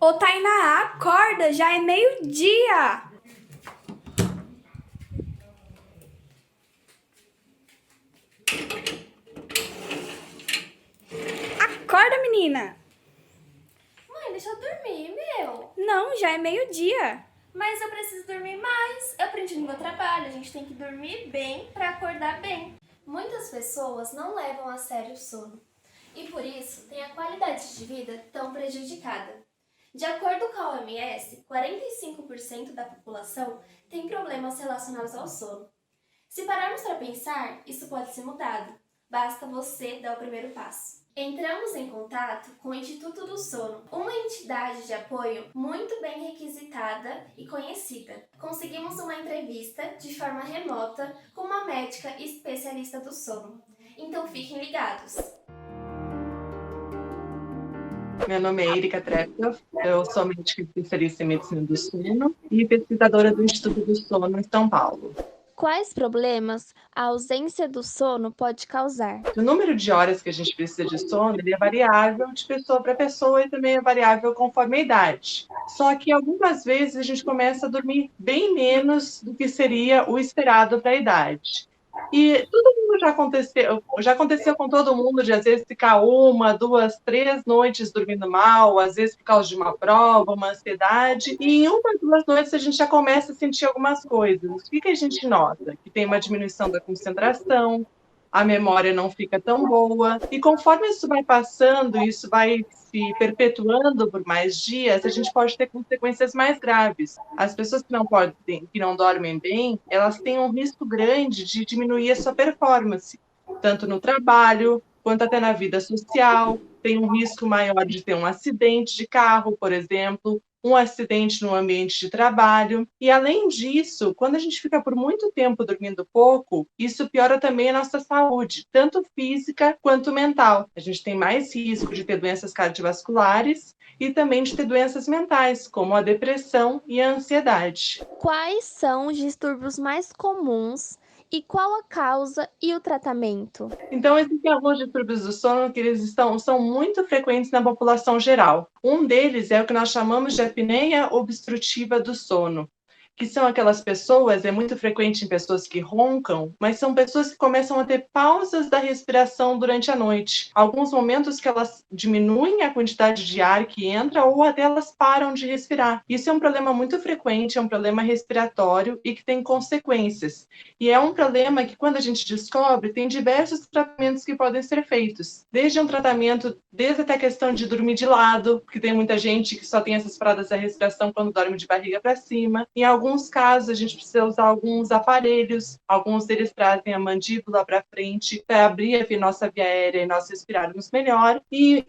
Ô, Tainá, acorda, já é meio-dia. Acorda, menina. Mãe, deixa eu dormir, meu. Não, já é meio-dia. Mas eu preciso dormir mais. Eu aprendi no meu trabalho, a gente tem que dormir bem pra acordar bem. Muitas pessoas não levam a sério o sono e por isso tem a qualidade de vida tão prejudicada. De acordo com a OMS, 45% da população tem problemas relacionados ao sono. Se pararmos para pensar, isso pode ser mudado. Basta você dar o primeiro passo. Entramos em contato com o Instituto do Sono, uma entidade de apoio muito bem requisitada e conhecida. Conseguimos uma entrevista de forma remota com uma médica especialista do sono. Então fiquem ligados! Meu nome é Erika Treptow, eu sou médica especialista em medicina do sono e pesquisadora do Instituto do Sono em São Paulo. Quais problemas a ausência do sono pode causar? O número de horas que a gente precisa de sono ele é variável de pessoa para pessoa e também é variável conforme a idade. Só que algumas vezes a gente começa a dormir bem menos do que seria o esperado para a idade. E todo mundo já aconteceu com todo mundo de às vezes ficar 1, 2, 3 noites dormindo mal, às vezes por causa de uma prova, uma ansiedade, e em 1, 2 noites a gente já começa a sentir algumas coisas. O que a gente nota? Que tem uma diminuição da concentração, a memória não fica tão boa, e conforme isso vai passando, isso vai se perpetuando por mais dias, a gente pode ter consequências mais graves. As pessoas que não dormem bem, elas têm um risco grande de diminuir a sua performance, tanto no trabalho, quanto até na vida social, tem um risco maior de ter um acidente de carro, por exemplo, um acidente no ambiente de trabalho. E, além disso, quando a gente fica por muito tempo dormindo pouco, isso piora também a nossa saúde, tanto física quanto mental. A gente tem mais risco de ter doenças cardiovasculares e também de ter doenças mentais, como a depressão e a ansiedade. Quais são os distúrbios mais comuns e qual a causa e o tratamento? Então, existem alguns distúrbios do sono que são muito frequentes na população geral. Um deles é o que nós chamamos de apneia obstrutiva do sono, que são aquelas pessoas, é muito frequente em pessoas que roncam, mas são pessoas que começam a ter pausas da respiração durante a noite. Alguns momentos que elas diminuem a quantidade de ar que entra ou até elas param de respirar. Isso é um problema muito frequente, é um problema respiratório e que tem consequências. E é um problema que, quando a gente descobre, tem diversos tratamentos que podem ser feitos. Desde até a questão de dormir de lado, porque tem muita gente que só tem essas paradas da respiração quando dorme de barriga para cima. Em alguns casos, a gente precisa usar alguns aparelhos, alguns deles trazem a mandíbula para frente para abrir a nossa via aérea e nós respirarmos melhor. E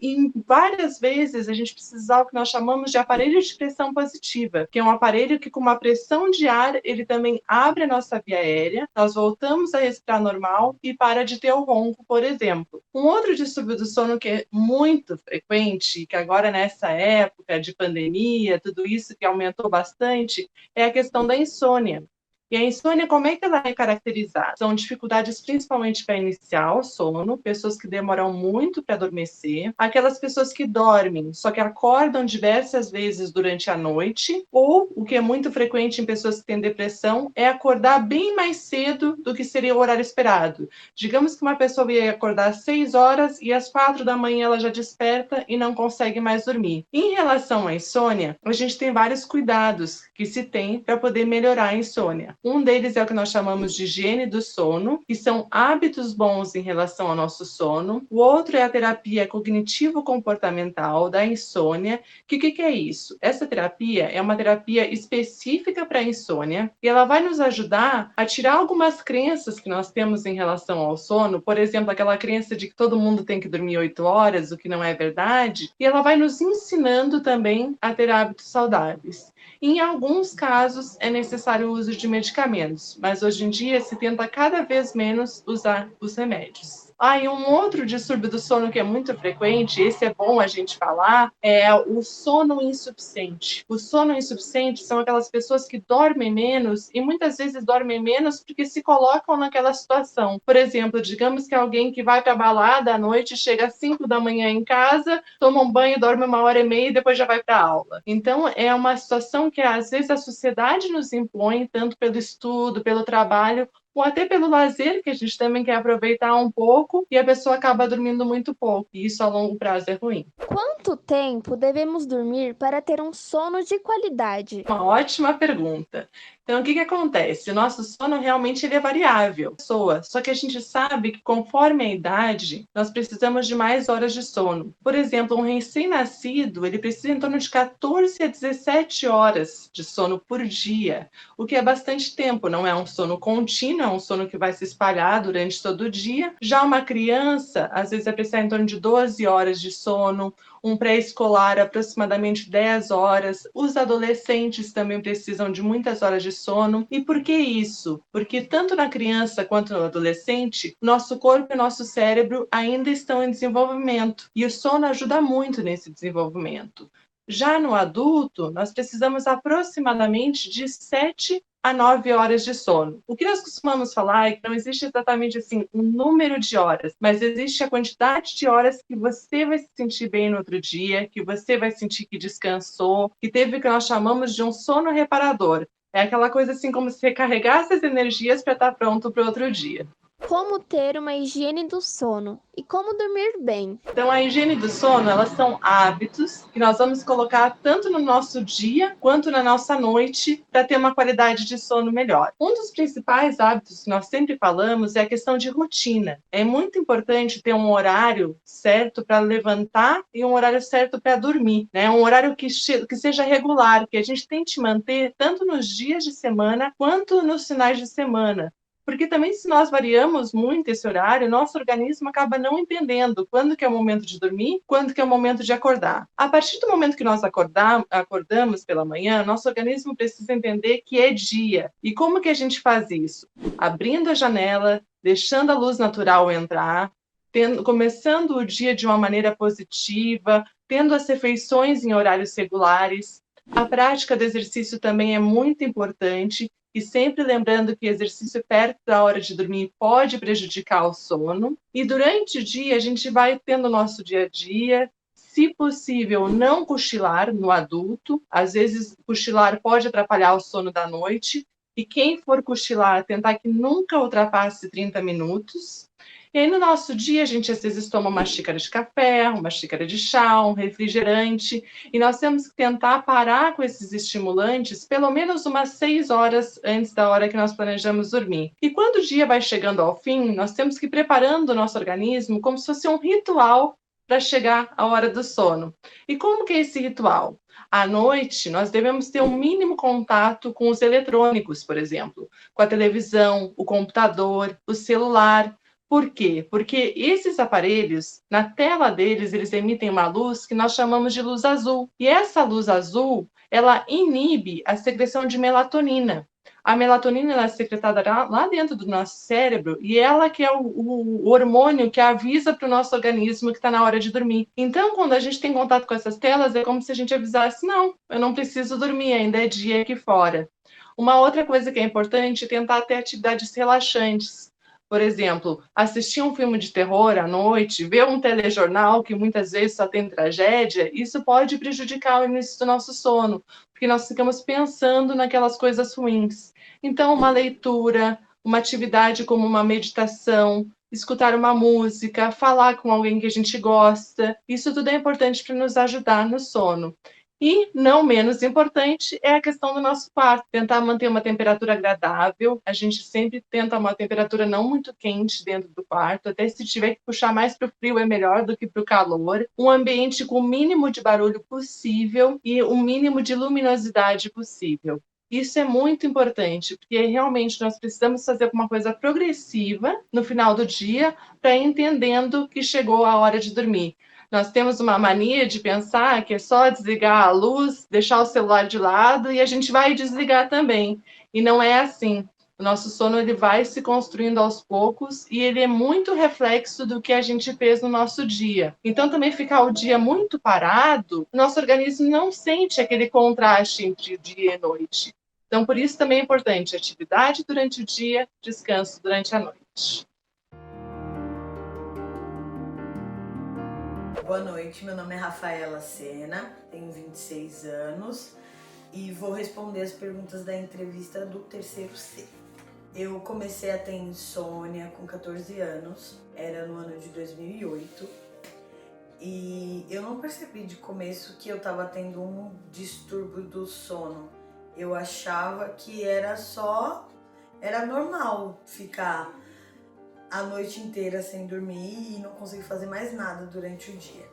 várias vezes a gente precisa usar o que nós chamamos de aparelho de pressão positiva, que é um aparelho que, com uma pressão de ar, ele também abre a nossa via aérea, nós voltamos a respirar normal e para de ter o ronco, por exemplo. Um outro distúrbio do sono que é muito frequente, que agora nessa época de pandemia, tudo isso que aumentou bastante, é a questão da insônia. E a insônia, como é que ela é caracterizada? São dificuldades principalmente para iniciar o sono, pessoas que demoram muito para adormecer, aquelas pessoas que dormem, só que acordam diversas vezes durante a noite, ou, o que é muito frequente em pessoas que têm depressão, é acordar bem mais cedo do que seria o horário esperado. Digamos que uma pessoa ia acordar às 6 horas e às 4 da manhã ela já desperta e não consegue mais dormir. Em relação à insônia, a gente tem vários cuidados que se tem para poder melhorar a insônia. Um deles é o que nós chamamos de higiene do sono, que são hábitos bons em relação ao nosso sono. O outro é a terapia cognitivo-comportamental da insônia. Que é isso? Essa terapia é uma terapia específica para a insônia e ela vai nos ajudar a tirar algumas crenças que nós temos em relação ao sono, por exemplo, aquela crença de que todo mundo tem que dormir 8 horas, o que não é verdade, e ela vai nos ensinando também a ter hábitos saudáveis. Em alguns casos, é necessário o uso de medicamentos, mas hoje em dia se tenta cada vez menos usar os remédios. E um outro distúrbio do sono que é muito frequente, esse é bom a gente falar, é o sono insuficiente. O sono insuficiente são aquelas pessoas que dormem menos e muitas vezes dormem menos porque se colocam naquela situação. Por exemplo, digamos que alguém que vai para a balada à noite, chega às 5 da manhã em casa, toma um banho, dorme 1h30 e depois já vai para a aula. Então, é uma situação que às vezes a sociedade nos impõe, tanto pelo estudo, pelo trabalho, ou até pelo lazer, que a gente também quer aproveitar um pouco, e a pessoa acaba dormindo muito pouco, e isso a longo prazo é ruim. Quanto tempo devemos dormir para ter um sono de qualidade? Uma ótima pergunta. Então, o que acontece? O nosso sono realmente ele é variável, só que a gente sabe que conforme a idade, nós precisamos de mais horas de sono. Por exemplo, um recém-nascido, ele precisa em torno de 14 a 17 horas de sono por dia, o que é bastante tempo, não é um sono contínuo, é um sono que vai se espalhar durante todo o dia. Já uma criança, às vezes vai precisar em torno de 12 horas de sono, um pré-escolar aproximadamente 10 horas, os adolescentes também precisam de muitas horas de sono. E por que isso? Porque tanto na criança quanto no adolescente, nosso corpo e nosso cérebro ainda estão em desenvolvimento, e o sono ajuda muito nesse desenvolvimento. Já no adulto, nós precisamos aproximadamente de 7 a 9 horas de sono. O que nós costumamos falar é que não existe exatamente assim um número de horas, mas existe a quantidade de horas que você vai se sentir bem no outro dia, que você vai sentir que descansou, que teve o que nós chamamos de um sono reparador. É aquela coisa assim como se recarregasse as energias para estar pronto para o outro dia. Como ter uma higiene do sono e como dormir bem? Então, a higiene do sono, elas são hábitos que nós vamos colocar tanto no nosso dia quanto na nossa noite para ter uma qualidade de sono melhor. Um dos principais hábitos que nós sempre falamos é a questão de rotina. É muito importante ter um horário certo para levantar e um horário certo para dormir, né? Um horário que seja regular, que a gente tente manter tanto nos dias de semana quanto nos finais de semana. Porque também se nós variamos muito esse horário, nosso organismo acaba não entendendo quando que é o momento de dormir, quando que é o momento de acordar. A partir do momento que nós acordamos pela manhã, nosso organismo precisa entender que é dia. E como que a gente faz isso? Abrindo a janela, deixando a luz natural entrar, começando o dia de uma maneira positiva, tendo as refeições em horários regulares. A prática do exercício também é muito importante, e sempre lembrando que exercício perto da hora de dormir pode prejudicar o sono. E durante o dia, a gente vai tendo o nosso dia a dia. Se possível, não cochilar no adulto. Às vezes, cochilar pode atrapalhar o sono da noite. E quem for cochilar, tentar que nunca ultrapasse 30 minutos. E aí, no nosso dia, a gente às vezes toma uma xícara de café, uma xícara de chá, um refrigerante, e nós temos que tentar parar com esses estimulantes pelo menos umas 6 horas antes da hora que nós planejamos dormir. E quando o dia vai chegando ao fim, nós temos que ir preparando o nosso organismo como se fosse um ritual para chegar à hora do sono. E como que é esse ritual? À noite, nós devemos ter um mínimo contato com os eletrônicos, por exemplo, com a televisão, o computador, o celular. Por quê? Porque esses aparelhos, na tela deles, eles emitem uma luz que nós chamamos de luz azul. E essa luz azul, ela inibe a secreção de melatonina. A melatonina ela é secretada lá dentro do nosso cérebro e ela que é o hormônio que avisa para o nosso organismo que está na hora de dormir. Então, quando a gente tem contato com essas telas, é como se a gente avisasse, não, eu não preciso dormir, ainda é dia aqui fora. Uma outra coisa que é importante é tentar ter atividades relaxantes. Por exemplo, assistir um filme de terror à noite, ver um telejornal que muitas vezes só tem tragédia, isso pode prejudicar o início do nosso sono, porque nós ficamos pensando naquelas coisas ruins. Então, uma leitura, uma atividade como uma meditação, escutar uma música, falar com alguém que a gente gosta, isso tudo é importante para nos ajudar no sono. E, não menos importante, é a questão do nosso quarto. Tentar manter uma temperatura agradável. A gente sempre tenta uma temperatura não muito quente dentro do quarto. Até se tiver que puxar mais para o frio é melhor do que para o calor. Um ambiente com o mínimo de barulho possível e o mínimo de luminosidade possível. Isso é muito importante, porque realmente nós precisamos fazer alguma coisa progressiva no final do dia para ir entendendo que chegou a hora de dormir. Nós temos uma mania de pensar que é só desligar a luz, deixar o celular de lado e a gente vai desligar também. E não é assim. O nosso sono ele vai se construindo aos poucos e ele é muito reflexo do que a gente fez no nosso dia. Então, também ficar o dia muito parado, nosso organismo não sente aquele contraste entre dia e noite. Então, por isso também é importante atividade durante o dia, descanso durante a noite. Boa noite, meu nome é Rafaela Sena, tenho 26 anos e vou responder as perguntas da entrevista do terceiro C. Eu comecei a ter insônia com 14 anos, era no ano de 2008, e eu não percebi de começo que eu estava tendo um distúrbio do sono. Eu achava que era normal ficar a noite inteira sem dormir e não conseguir fazer mais nada durante o dia.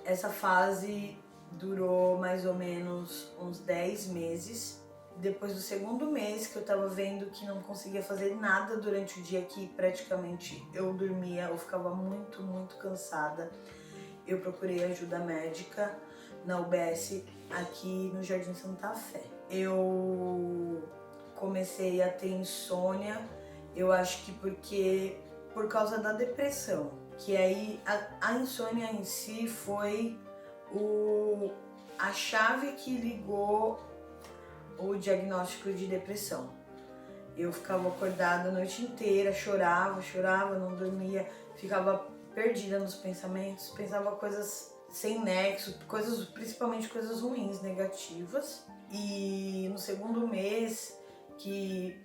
Essa fase durou mais ou menos uns 10 meses. Depois do segundo mês que eu tava vendo que não conseguia fazer nada durante o dia, que praticamente eu dormia, eu ficava muito, muito cansada, eu procurei ajuda médica na UBS aqui no Jardim Santa Fé. Eu comecei a ter insônia, eu acho que por causa da depressão, que aí a insônia em si foi a chave que ligou o diagnóstico de depressão. Eu ficava acordada a noite inteira, chorava, não dormia, ficava perdida nos pensamentos, pensava coisas sem nexo, principalmente coisas ruins, negativas. E no segundo mês que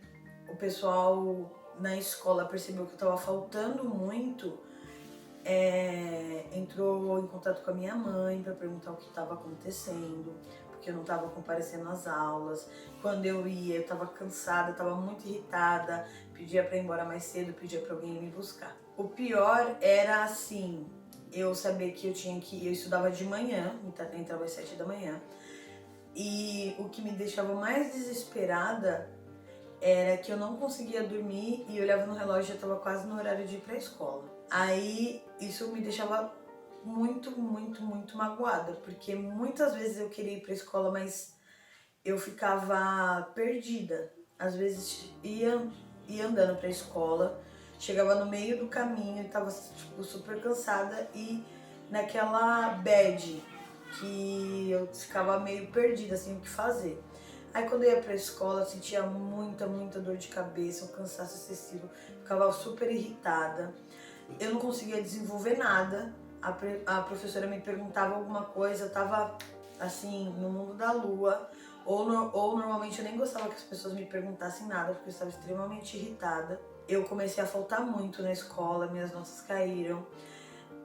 o pessoal na escola percebeu que eu estava faltando muito, entrou em contato com a minha mãe para perguntar o que estava acontecendo, porque eu não estava comparecendo às aulas. Quando eu ia, eu estava cansada, estava muito irritada, pedia para ir embora mais cedo, pedia para alguém me buscar. O pior era assim, eu saber que eu estudava de manhã, entrava às 7 da manhã, e o que me deixava mais desesperada era que eu não conseguia dormir e eu olhava no relógio e já estava quase no horário de ir para a escola. Aí isso me deixava muito, muito, muito magoada, porque muitas vezes eu queria ir para a escola, mas eu ficava perdida. Às vezes ia andando para a escola, chegava no meio do caminho e estava super cansada e naquela bad que eu ficava meio perdida, assim, o que fazer. Aí quando eu ia pra escola, eu sentia muita, muita dor de cabeça, um cansaço excessivo, ficava super irritada. Eu não conseguia desenvolver nada, a professora me perguntava alguma coisa, eu tava assim, no mundo da lua, ou normalmente eu nem gostava que as pessoas me perguntassem nada, porque eu estava extremamente irritada. Eu comecei a faltar muito na escola, minhas notas caíram.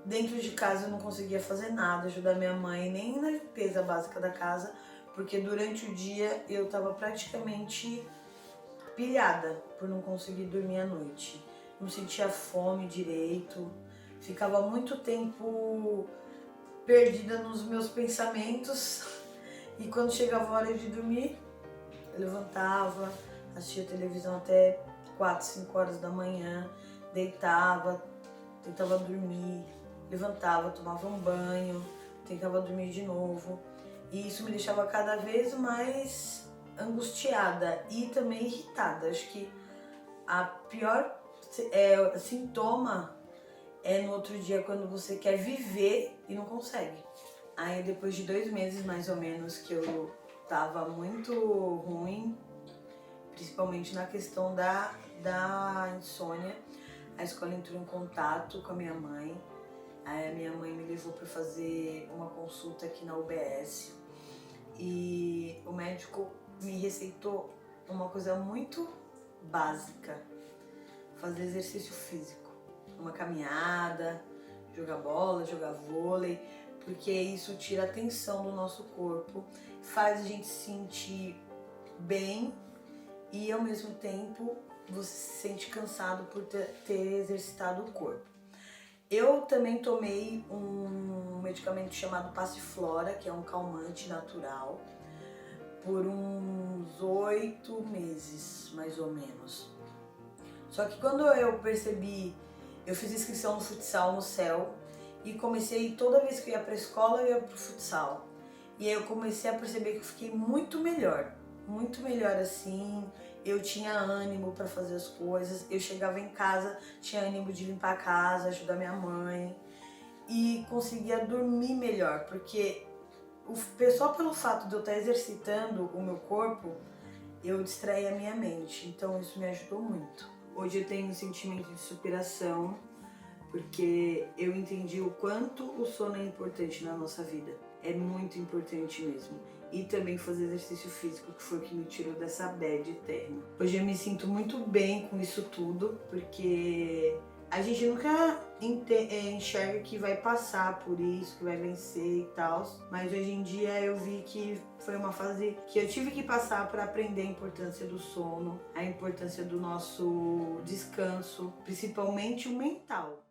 Dentro de casa eu não conseguia fazer nada, ajudar minha mãe, nem na limpeza básica da casa, porque durante o dia eu tava praticamente pilhada por não conseguir dormir à noite. Não sentia fome direito, ficava muito tempo perdida nos meus pensamentos e quando chegava a hora de dormir, eu levantava, assistia televisão até 4, 5 horas da manhã, deitava, tentava dormir, levantava, tomava um banho, tentava dormir de novo. E isso me deixava cada vez mais angustiada e também irritada. Acho que a pior sintoma é no outro dia quando você quer viver e não consegue. Aí depois de 2 meses mais ou menos que eu tava muito ruim, principalmente na questão da insônia, a escola entrou em contato com a minha mãe. Aí a minha mãe me levou para fazer uma consulta aqui na UBS e o médico me receitou uma coisa muito básica: fazer exercício físico, uma caminhada, jogar bola, jogar vôlei, porque isso tira a tensão do nosso corpo, faz a gente se sentir bem e ao mesmo tempo você se sente cansado por ter exercitado o corpo. Eu também tomei um medicamento chamado Passiflora, que é um calmante natural, por uns 8 meses, mais ou menos. Só que quando eu percebi, eu fiz inscrição no futsal no CEL e comecei, toda vez que eu ia pra escola, eu ia pro futsal. E aí eu comecei a perceber que eu fiquei muito melhor assim. eu tinha ânimo para fazer as coisas. Eu chegava em casa, tinha ânimo de limpar a casa, ajudar minha mãe e conseguia dormir melhor, porque só pelo fato de eu estar exercitando o meu corpo, eu distraía a minha mente. Então isso me ajudou muito. Hoje eu tenho um sentimento de superação, porque eu entendi o quanto o sono é importante na nossa vida. É muito importante mesmo. E também fazer exercício físico, que foi o que me tirou dessa bad eterna. Hoje eu me sinto muito bem com isso tudo, porque a gente nunca enxerga que vai passar por isso, que vai vencer e tal. Mas hoje em dia eu vi que foi uma fase que eu tive que passar para aprender a importância do sono, a importância do nosso descanso, principalmente o mental.